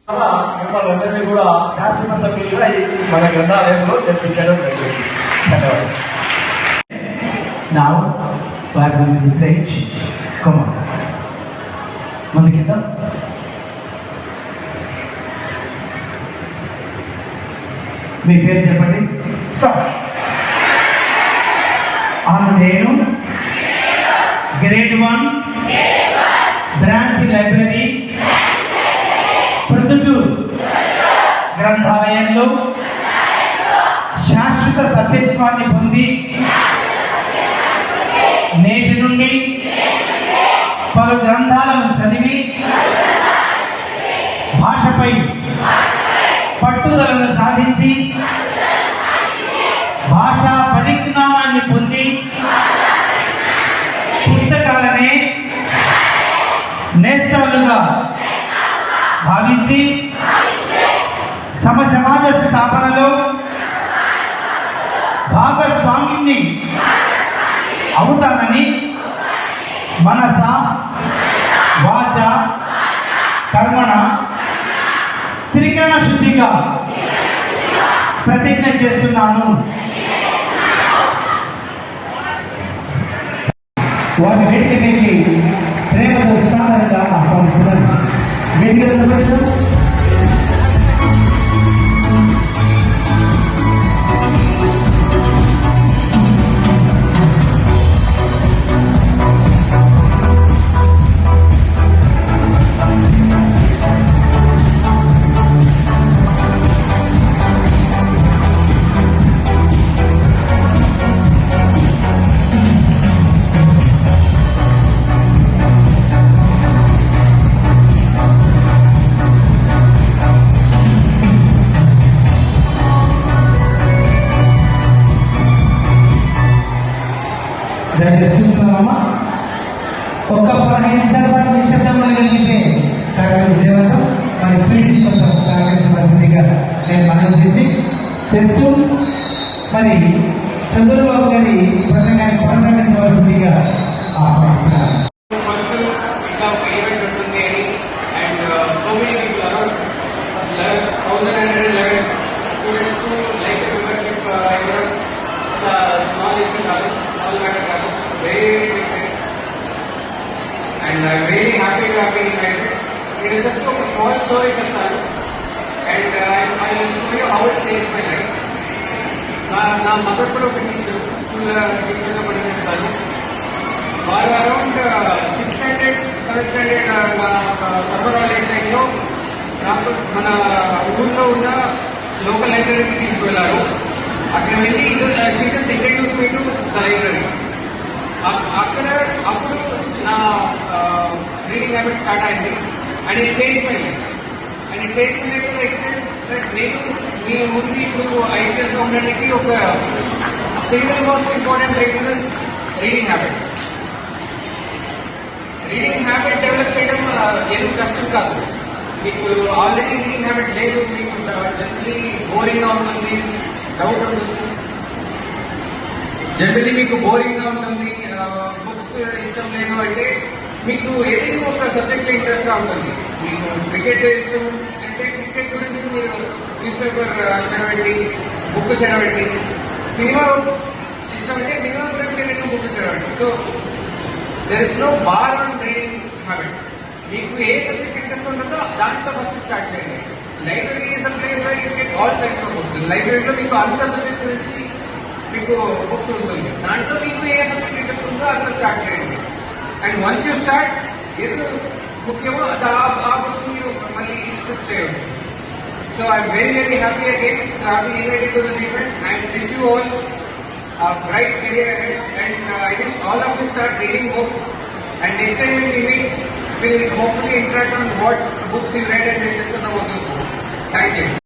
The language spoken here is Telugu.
మిమ్మల్ని అందరినీ కూడా శాసన సభ్యులుగా మన గ్రంథాలయంలో చర్చించడం జరిగింది. ధన్యవాదాలు. Now we are going to preach. Come on. ముందుకిద్దాం. మీ పేరు చెప్పండి. స్టాప్. నేను గ్రేడ్ 1 బ్రాంచ్ లైబ్రరీ ప్రొద్దుటూరు గ్రంథాలయంలో శాశ్వత సభ్యత్వాన్ని పొంది నేటి నుండి పలు గ్రంథాలను చదివి భాషపై పట్టుదలను సాధించి భాషా పరిజ్ఞానాన్ని పొంది పుస్తకాలనే నేస్తాలుగా భావించి సమాజ స్థాపనలో భాగస్వామిని అవుతానని మనస వాచ కర్మణ త్రికరణ శుద్ధిగా ప్రతిజ్ఞ చేస్తున్నాను. వారి వేదికకి ప్రేమతో సాధారణంగా ఆహ్వానిస్తున్నాను. వేదిక సభ్యులు దయచేసి చూస్తున్నామమ్మా. ఒక్క 15 నిమిషాల పాటు నిశ్శబ్దం కలిగితే కార్యక్రమం విజయవంతం. మరి పీడించుకుంటాం సహకరించవలసిందిగా నేను మనవి చేస్తూ మరి చంద్రబాబు గారి ప్రసంగాన్ని కొనసాగించవలసిందిగా ఆహ్వానిస్తున్నాను. And I'm really happy to have been invited. It is just a small story చెప్తాను and I will show you how it changed my life. నా మదర్ కూడా ఒక టీచర్ స్కూల్లో పనిచేస్తాను. వారు around 6th standard 7th standard summer holidays టైంలో నాకు మన ఊళ్ళో ఉన్న లోకల్ లైబ్రరీకి తీసుకువెళ్ళారు. అక్కడ వెళ్ళి teachers introduce me to the library. అప్పుడు నా రీడింగ్ హ్యాబిట్ స్టార్ట్ అయింది. And it change my life. And it change my life to the extent that నేను మీ ముందు ఇప్పుడు ఐపీఎస్గా ఉండడానికి ఒక single most important reason reading habit. Reading habit develop చేయడం ఏం కష్టం కాదు. మీకు ఆల్రెడీ రీడింగ్ హ్యాబిట్ లేదు, మీకు జనరలీ బోరింగ్గా ఉంటుంది, డౌట్ ఉంటుంది, జనరలీ మీకు బోరింగ్గా ఉంటుంది, బుక్స్ ఇష్టం లేదు అంటే మీకు ఏదైనా ఒక సబ్జెక్ట్ ఇంట్రెస్ట్గా ఉంటుంది. మీకు క్రికెట్ ఇష్టం అంటే క్రికెట్ గురించి మీరు న్యూస్ పేపర్ చదవండి, బుక్ చదవండి. సినిమా ఇష్టం అంటే సినిమా గురించి ఏదైనా బుక్ చదవండి. So there is no bar on reading habit. మీకు ఏ సబ్జెక్ట్ ఇంట్రెస్ట్ ఉంటుందో దాంట్లో ఫస్ట్ స్టార్ట్ చేయండి. Library is a place where you get all types of books. లైబ్రరీలో మీకు అంత సబ్జెక్ట్ గురించి మీకు బుక్స్ ఉంటుంది. దాంట్లో మీకు ఏ సబ్జెక్ట్ ఇంట్రెస్ట్ ఉందో అందులో స్టార్ట్ చేయండి. అండ్ వన్స్ యూ స్టార్ట్ ఏదో ముఖ్యమో ఆ బుక్స్ మీరు మళ్ళీ స్కిప్ చేయండి. So I'm very very happy again to have been invited to this event and wish you all a bright career ahead. And I wish all of you start reading books. And next time when we meet, we'll hopefully interact on what books you read and discuss about those books. Thank you.